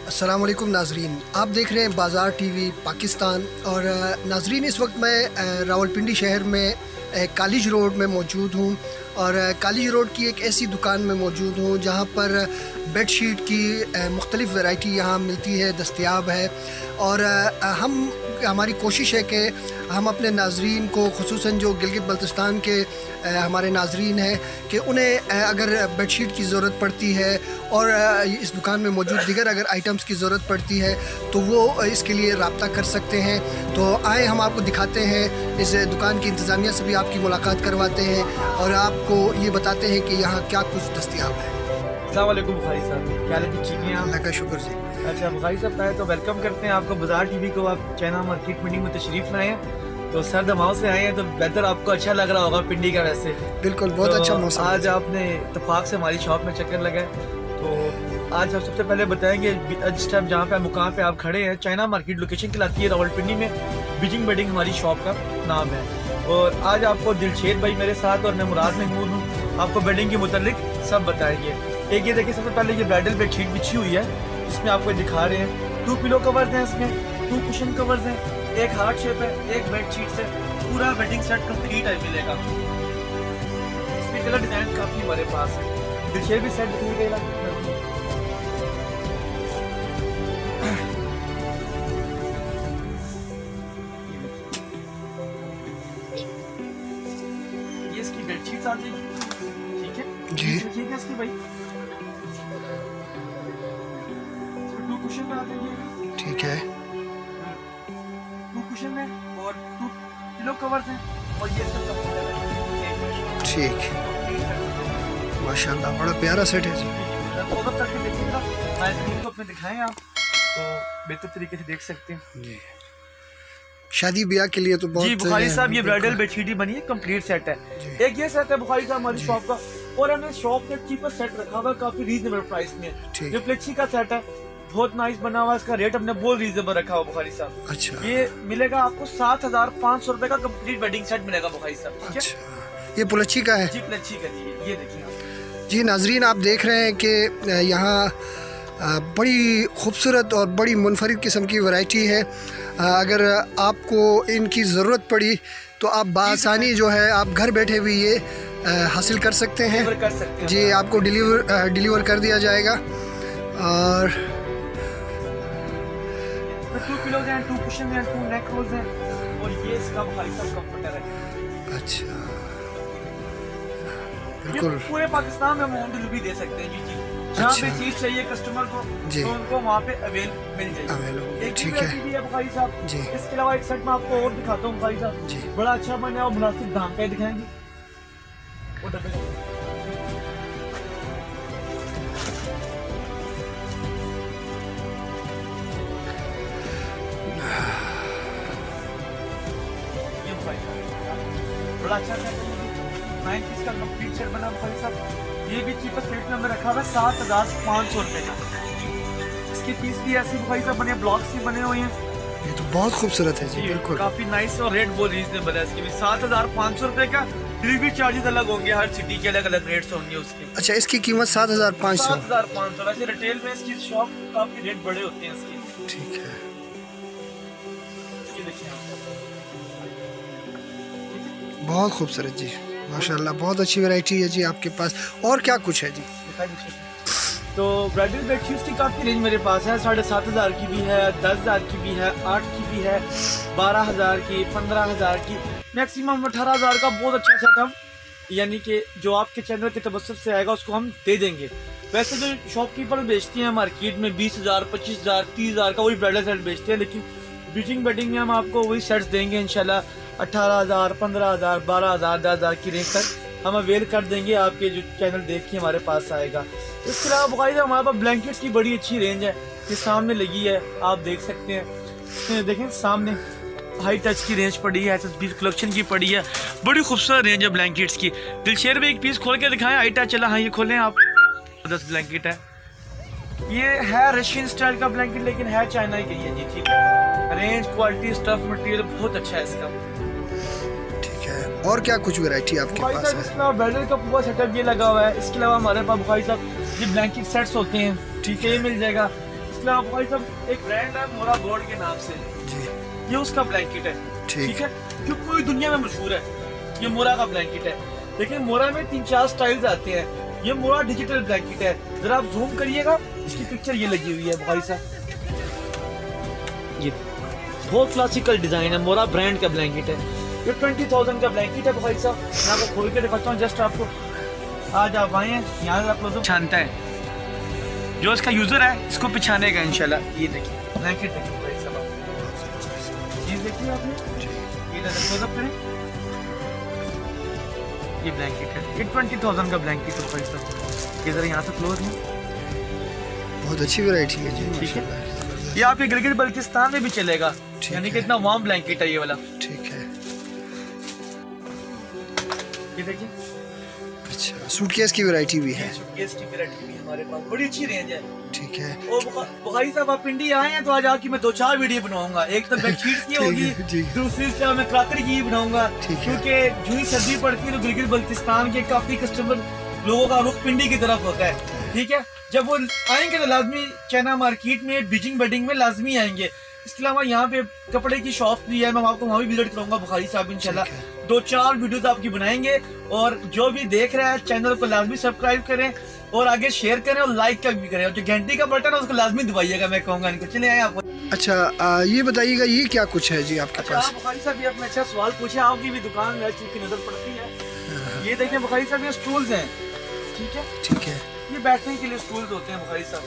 अस्सलाम वालेकुम नाजरीन, आप देख रहे हैं बाज़ार टीवी पाकिस्तान। और नाजरीन, इस वक्त मैं रावलपिंडी शहर में कॉलेज रोड में मौजूद हूँ और कॉलेज रोड की एक ऐसी दुकान में मौजूद हूँ जहाँ पर बेडशीट की मुख्तलिफ़ वैरायटी यहाँ मिलती है, दस्तयाब है। और हमारी कोशिश है कि हम अपने नाजरीन को, खुसूसन जो गिलगित बल्तिस्तान के हमारे नाजरीन हैं, कि उन्हें अगर बेडशीट की ज़रूरत पड़ती है और इस दुकान में मौजूद दीगर अगर आइटम्स की ज़रूरत पड़ती है तो वो इसके लिए रब्ता कर सकते हैं। तो आए हम आपको दिखाते हैं, इस दुकान की इंतज़ामिया से भी आपकी मुलाकात करवाते हैं और आपको ये बताते हैं कि यहाँ क्या कुछ दस्तयाब है। अस्सलाम वालेकुम बुखारी साहब, क्या हाल है? ठीक हैं आप? अल्लाह का शुक्र जी। अच्छा बुखारी साहब, पहले तो वेलकम करते हैं आपको बाजार टीवी को। आप चाइना मार्केट मंडी में तशरीफ़ लाए हैं तो सर दमाव से आए हैं तो बेहतर आपको अच्छा लग रहा होगा पिंडी का। वैसे बिल्कुल बहुत तो अच्छा मौसम। आज आपने इत्तेफाक से हमारी शॉप में चक्कर लगाए तो आज हम सबसे पहले बताएंगे जिस टाइम जहाँ पे मुकाम पे आप खड़े हैं, चाइना मार्केट लोकेशन कहलाती है रावलपिंडी में। बीजिंग बेडिंग हमारी शॉप का नाम है। और आज आपको दिलशेद भाई मेरे साथ और मैं मुराद महमूद हूँ, आपको बेडिंग के मुतालिक सब बताएंगे। एक ये देखिए, सबसे पहले ये ब्राइडल बेडशीट बिछी हुई है, इसमें आपको दिखा रहे हैं 2 पिलो कवर्स हैं, इसमें 2 कुशन कवर्स हैं, एक हार्ट शेप है, एक बेडशीट से पूरा बेडिंग सेट कंप्लीट है मिलेगा। इसमें कलर डिजाइन काफी हमारे पास है। दिलशेद भी सेट दिखेगा। ये इसकी बेडशीट आ जाएगी, ठीक है जी, ठीक है इसकी भाई। 2 कुशन आ जाएंगे, ठीक है। 2 कुशन है और 2 पिलो कवर्स हैं और ये सब ठीक, माशाल्लाह बड़ा प्यारा सेट है जी। ओवर करके देखिएगा, मैं स्क्रीन को अपने दिखाएं आप तो बेहतर तरीके से देख सकते हैं जी। शादी ब्याह के लिए तो बहुत जी बुखारी साहब, ये ब्राइडल बेडशीट ही बनी है, कंप्लीट सेट है। एक ये सेट है बुखारी साहब हमारी शॉप का, और हमने शॉप में चीपेस्ट सेट रखा हुआ काफी रीजनेबल प्राइस में। जो प्लेक्सी का सेट है बहुत नाइस बना हुआ, इसका रेट हमने बहुत रीजनेबल रखा हुआ बुखारी साहब। अच्छा, ये मिलेगा आपको 7500 रुपए का कंप्लीट वेडिंग सेट मिलेगा बुखारी साहब, ठीक है? अच्छा, ये पुलच्छी का है जी प्लेक्सी का जी, ये देखिए आप। जी। नाजरीन, आप देख रहे हैं कि यहाँ बड़ी खूबसूरत और बड़ी मुनफरिद किस्म की वैरायटी है। अगर आपको इनकी ज़रूरत पड़ी तो आप बआसानी जो है आप घर बैठे भी ये हासिल कर सकते हैं। कर सकते हैं जी, आपको डिलीवर कर दिया जाएगा। और 2 किलो हैं, 2 कुशन हैं, 2 नेक रोल्स हैं और ये इसका बुखारी साहब कंफर्टर है। अच्छा, ये बिल्कुल पूरे पाकिस्तान में हम होम डिलीवरी दे सकते हैं जी जी। जहाँ अच्छा। पे चीज चाहिए कस्टमर को जी, तो उनको वहाँ पे अवेल मिल जाएगी। अवेलेबल, एक ठीक भी है बुखारी साहब जी। इसके अलावा एक सेट में आपको और दिखाता हूँ बुखारी साहब, जी। बड़ा अच्छा बना है और मुनासिब दाम पे दिखाएंगे। वो डब्बे ये बुखारी साहब बड़ा अच्छा सेट है। 9 पीस का कंप्लीट सेट बना बुखारी साहब। ये भी चीपेस्ट रेट में हमें रखा हुआ है 7500 रुपए का। इसके पीस भी ऐसे बुखारी साहब बने, ब्लॉक्स भी बने हुए हैं। ये तो बहुत खूबसूरत है जी, बिल्कुल काफी नाइस और रेट बहुत रीजनेबल है इसके भी। 7500 रुपए का, डिलीवरी चार्जेस अलग होंगे, हर सिटी के अलग अलग रेट्स होंगे उसके। अच्छा, इसकी कीमत 7500। 7500। वैसे रिटेल में इसकी शॉप काफी रेट बड़े होते हैं इसके, ठीक है। ये देखिए बहुत खूबसूरत जी, माशाल्लाह बहुत अच्छी वैरायटी है जी आपके पास। और क्या कुछ है जी? तो ब्राइडल बेडशीट की काफ़ी रेंज मेरे पास है। 7500 की भी है, 10000 की भी है, 8 की भी है, 12000 की, 15000 की, मैक्सिमम 18000 का बहुत अच्छा सेट हम, यानी कि जो आपके चैनल के तबस्सुत से आएगा उसको हम दे देंगे। वैसे जो शॉपकीपर बेचती हैं मार्केट में 20000, 25000, 30000 का वही ब्राइडल सेट बेचते हैं, लेकिन बीजिंग बेडिंग में हम आपको वही सेट्स देंगे इंशाल्लाह। 18000, 15000, 12000, 10000 की रेंज तक हम अवेल कर देंगे, आपके जो चैनल देख के हमारे पास आएगा। इसके अलावा बुखारी साहब हमारे पास ब्लैंकेट्स की बड़ी अच्छी रेंज है, ये सामने लगी है, आप देख सकते हैं। देखें सामने हाई टच की रेंज पड़ी है, SSB कलेक्शन की पड़ी है, बड़ी खूबसूरत रेंज है ब्लैंकेट्स की। दिलशेर में एक पीस खोल के दिखाएं, हाई टच चला। हाँ ये खोलें आप, 10 ब्लैंकेट है। ये है रशियन स्टाइल का ब्लैंकेट लेकिन है चाइना की है जी, ठीक है। रेंज, क्वालिटी, स्टफ, मटेरियल बहुत अच्छा है इसका। और क्या कुछ वैरायटी आपके पास है? इसके अलावा ब्राइडल का पूरा सेटअप ये लगा हुआ है। इसके अलावा हमारे पास बुखारी साहब ये ब्लैंकेट सेट्स होते हैं, ठीक है, ये मिल जाएगा। इसके अलावा भाई साहब एक ब्रांड है मोरा बोर्ड के नाम से जी, ये उसका ब्लैंकेट है। ठीक है, जो पूरी दुनिया में मशहूर है, ये मोरा का ब्लैंकेट है। लेकिन मोरा में 3-4 स्टाइल्स आते हैं। ये मोरा डिजिटल ब्लैंकेट है। जरा आप जूम करिएगा, इसकी पिक्चर ये लगी हुई है भाई साहब। ये बहुत क्लासिकल डिजाइन है, मोरा ब्रांड का ब्लैंकेट है। ये 20,000 का ब्लैंकेट है भाई साहब। मैं आपको खोल के दिखाता हूँ जस्ट आपको। आज आप आए हैं यहाँ से, आप लोग छानता है जो इसका यूजर है, इसको पिछानेगा इंशाल्लाह। ये देखिए ब्लैंकेट देखिए भाई साहब, ये देखिए आपने, ये क्लोजअप करें, ये ब्लैंकेट है। ये 20,000 का ब्लैंकेट है भाई साहब। ये जरा यहाँ से क्लोज है, बहुत अच्छी वैरायटी है जी। ठीक है, ये आपके गिलगित बल्तिस्तान में भी चलेगा, यानी कि इतना वार्म ब्लैंकेट है ये वाला। ठीक है, ये देखिए। अच्छा, सूटकेस की वैरायटी भी है। सूटकेस की वैरायटी भी हमारे पास बड़ी अच्छी रेंज है। ठीक है, और भाई साहब आप पिंडी आए हैं तो आज आपकी मैं 2-4 वीडियो बनाऊंगा। एक तो बेडशीट की होगी, दूसरी से मैं क्रॉकरी की बनाऊंगा, क्योंकि जो ही सर्दी पड़ती है तो गिलगित बल्तिस्तान के काफी कस्टमर लोगों का रुख पिंडी की तरफ होता है। ठीक है, जब वो आएंगे तो लाजमी चाइना मार्केट में बीजिंग बेडिंग में लाजमी आएंगे। इसके अलावा यहाँ पे कपड़े की शॉप भी है, मैं आपको वहाँ भी विजिट करूंगा बुखारी साहब इंशाल्लाह। 2-4 वीडियोस आपकी बनाएंगे। और जो भी देख रहा है चैनल को लाजमी सब्सक्राइब करें और आगे शेयर करें और लाइक का भी करें, और जो घंटी का बटन है उसको लाजमी दबाइएगा, मैं कहूँगा इनको। चले आए आपको। अच्छा, ये बताइएगा ये क्या कुछ है जी आपके पास? बुखारी साहब ये अपना अच्छा सवाल पूछे, आपकी भी दुकान में चीज की नजर पड़ती है। ये देखें बुखारी साहब, ये स्टूल्स हैं। ठीक है, ठीक है, ये बैठने के लिए स्टूल्स होते हैं बुखारी साहब।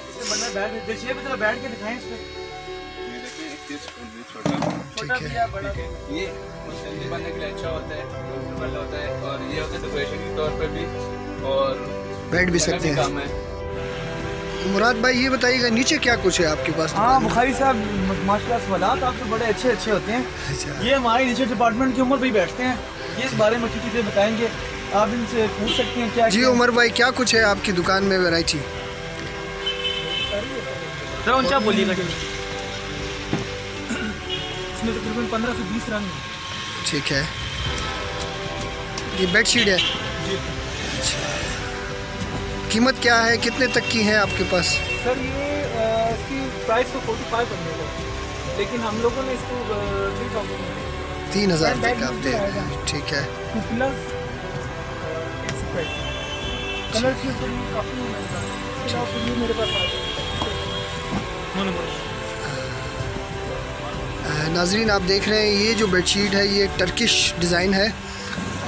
इसमें बंदा बैठ देखिए, जरा बैठ के दिखाएं इसमें। छोटा भी है, बड़ा भी है। ये मुस्लिम बनने के लिए अच्छा होता है, कंफर्टेबल होता है, और ये होता है डेकोरेशन के तौर पे भी, और बैठ भी सकते हैं। मुराद भाई ये बताइएगा नीचे क्या कुछ है आपके पास? हाँ बुखारी साहब माशाल्लाह सवालात आपके बड़े अच्छे अच्छे होते हैं। अच्छा, ये हमारे नीचे डिपार्टमेंट के उमर भाई बैठते हैं, ये इस बारे में अच्छी चीज़ें बताएंगे, आप इनसे पूछ सकते हैं क्या। जी उमर भाई क्या कुछ है आपकी दुकान में वैरायटी? जरा ऊंचा बोलिएगा। इसमें तकरीबन 15 से 20 रंग हैं। ठीक है, ये बेडशीट है। जी, अच्छा, कीमत क्या है, कितने तक की है आपके पास? सर ये इसकी प्राइस तो 45 है, लेकिन हम लोगों ने इसको 3,000 तक आप दे रहे हैं। ठीक है, कलर की काफ़ी मेरे पास नाजरीन आप देख रहे हैं ये जो बेडशीट है ये टर्किश डिज़ाइन है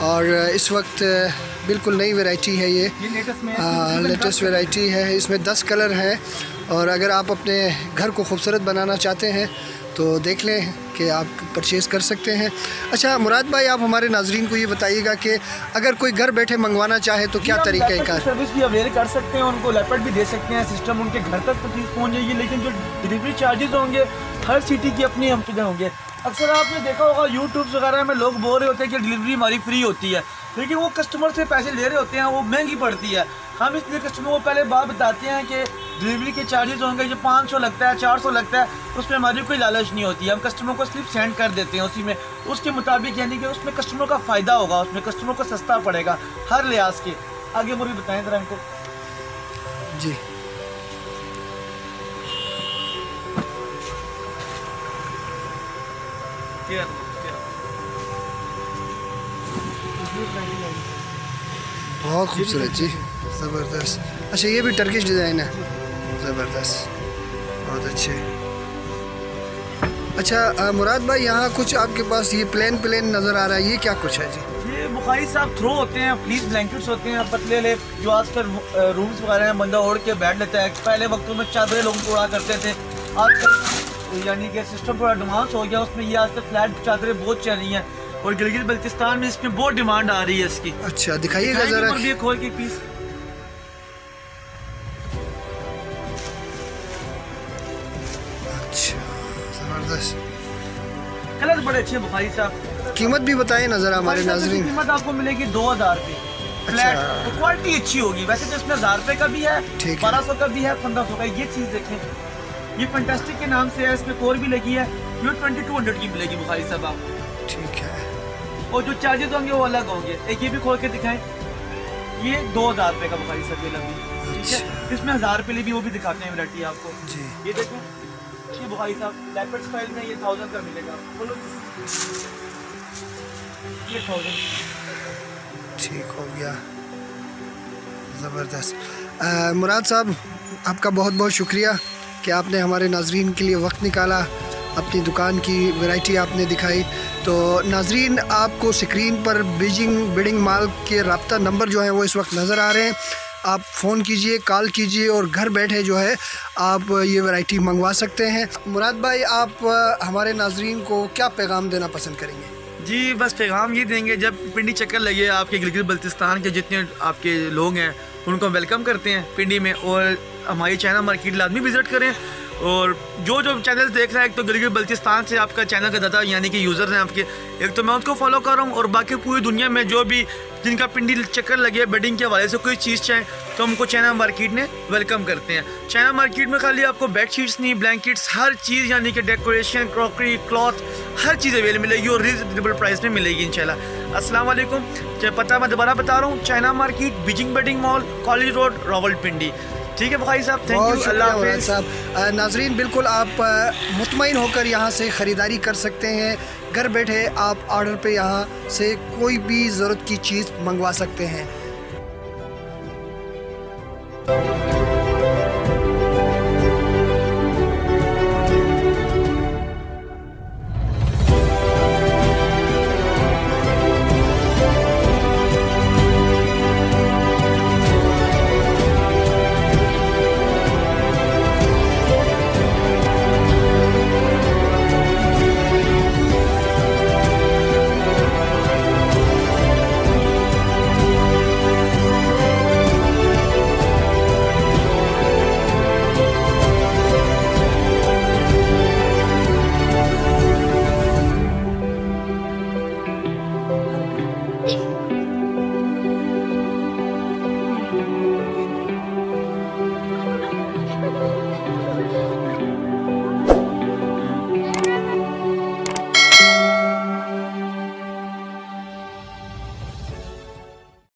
और इस वक्त बिल्कुल नई वैरायटी है ये लेटेस्ट वैरायटी है। इसमें 10 कलर हैं और अगर आप अपने घर को खूबसूरत बनाना चाहते हैं तो देख लें कि आप परचेज़ कर सकते हैं। अच्छा मुराद भाई आप हमारे नाजरीन को ये बताइएगा कि अगर कोई घर बैठे मंगवाना चाहे तो क्या तरीक़ा कार? सर्विस भी अवेल कर सकते हैं, उनको लैपटॉप भी दे सकते हैं, सिस्टम उनके घर तक तो चीज़ पहुँच जाएगी, लेकिन जो डिलीवरी चार्जेस होंगे हर सिटी की अपनी हम चीज़ें होंगे। अक्सर आपने देखा होगा यूट्यूब वगैरह में लोग बोल रहे होते हैं कि डिलीवरी हमारी फ्री होती है, लेकिन वो कस्टमर से पैसे ले रहे होते हैं, वो महंगी पड़ती है। हम इसलिए कस्टमर को पहले बात बताते हैं कि डिलीवरी के चार्जेस होंगे, जो 500 लगता है 400 लगता है, उसमें हमारी कोई लालच नहीं होती है। हम कस्टमर को स्लिप सेंड कर देते हैं उसी में, उसके मुताबिक, यानी कि उसमें कस्टमर का फ़ायदा होगा, उसमें कस्टमर को सस्ता पड़ेगा हर लिहाज के। आगे मुझे बताएं ज़रा इनको। जी बहुत खूबसूरत जी, ज़बरदस्त। अच्छा ये भी टर्किश डिज़ाइन है, ज़बरदस्त, बहुत अच्छे। अच्छा मुराद भाई यहाँ कुछ आपके पास ये प्लेन नज़र आ रहा है, ये क्या कुछ है जी? ये बुखारी साहब थ्रो होते हैं, फ्लीस ब्लैंकेट्स होते हैं पतले ले, जो आजकल रूम्स वगैरह में बंदा ओढ़ के बैठ लेता है। पहले वक्तों में चादरें लोग ओढ़ा करते थे, आजकल यानी कि सिस्टम थोड़ा एडवांस हो गया, उसमें ये आजकल फ्लैट चादरें बहुत चल रही हैं और गिलगित बल्तिस्तान में इसमें बहुत डिमांड आ रही है इसकी। अच्छा दिखाइएगा ज़रा, खोल के पीस। अच्छा ज़बरदस्त, कलर बड़े अच्छे बुखारी साहब। कीमत भी बताएं ना ज़रा हमारे नाज़रीन। कीमत आपको मिलेगी 2000 रुपये फ्लैट, तो क्वालिटी अच्छी होगी। वैसे तो इसमें 1000 रुपये का भी है, 1200 का भी है, 1500 का। ये चीज़ देखें, ये फैंटास्टिक के नाम से है, इसमें कोर भी लगी है, ये 2200 की मिलेगी बुखारी साहब आप। ठीक है, और जो चार्जेस होंगे वो अलग होंगे। एक ये भी खोल के दिखाएं, ये 2000 रुपये का बुखारी साहब ये लगी। ठीक है। इसमें 1000 रुपये भी वो भी दिखाते हैं वैरायटी आपको जी। ये देखो ये भाई साहब लेपर्ड स्टाइल में ये 1000 का मिलेगा, बोलो ये 1000। ठीक हो गया, ज़बरदस्त। मुराद साहब आपका बहुत बहुत शुक्रिया कि आपने हमारे नाजरीन के लिए वक्त निकाला, अपनी दुकान की वैरायटी आपने दिखाई। तो नाजरीन आपको स्क्रीन पर बिडिंग माल के रब्ता नंबर जो है वो इस वक्त नज़र आ रहे हैं, आप फ़ोन कीजिए, कॉल कीजिए और घर बैठे जो है आप ये वैरायटी मंगवा सकते हैं। मुराद भाई आप हमारे नाजरीन को क्या पैगाम देना पसंद करेंगे? जी बस पैगाम ये देंगे, जब पिंडी चक्कर लगे आपके गिलगित बल्तिस्तान के जितने आपके लोग हैं उनको वेलकम करते हैं पिंडी में, और हमारी चाइना मार्केट लाजमी विज़िट करें। और जो चैनल देख रहे हैं, एक तो गिलगित बल्तिस्तान से आपका चैनल का दादा यानी कि यूज़र हैं आपके, एक तो मैं उसको फॉलो कर रहा हूँ, और बाकी पूरी दुनिया में जो भी जिनका पिंडी चक्कर लगे बेडिंग के हवाले से कोई चीज़ चाहे तो हमको चाइना मार्केट में वेलकम करते हैं। चाइना मार्केट में खाली आपको बेड शीट्स नहीं, ब्लैंकेट्स, हर चीज़ यानी कि डेकोरेशन, क्रॉकरी, क्लॉथ, हर चीज़ अवेलेबल मिलेगी और रीजनेबल प्राइस में मिलेगी इंशाल्लाह। अस्सलाम वालेकुम। पता मैं दोबारा बता रहा हूँ, China market, Beijing bedding mall, college road, Rawalpindi. ठीक है भाई साहब, थैंक यू, अल्लाह हाफ़िज़ साहब। नाजरीन बिल्कुल आप मुतमईन होकर यहाँ से ख़रीदारी कर सकते हैं, घर बैठे आप ऑर्डर पे यहाँ से कोई भी ज़रूरत की चीज़ मंगवा सकते हैं।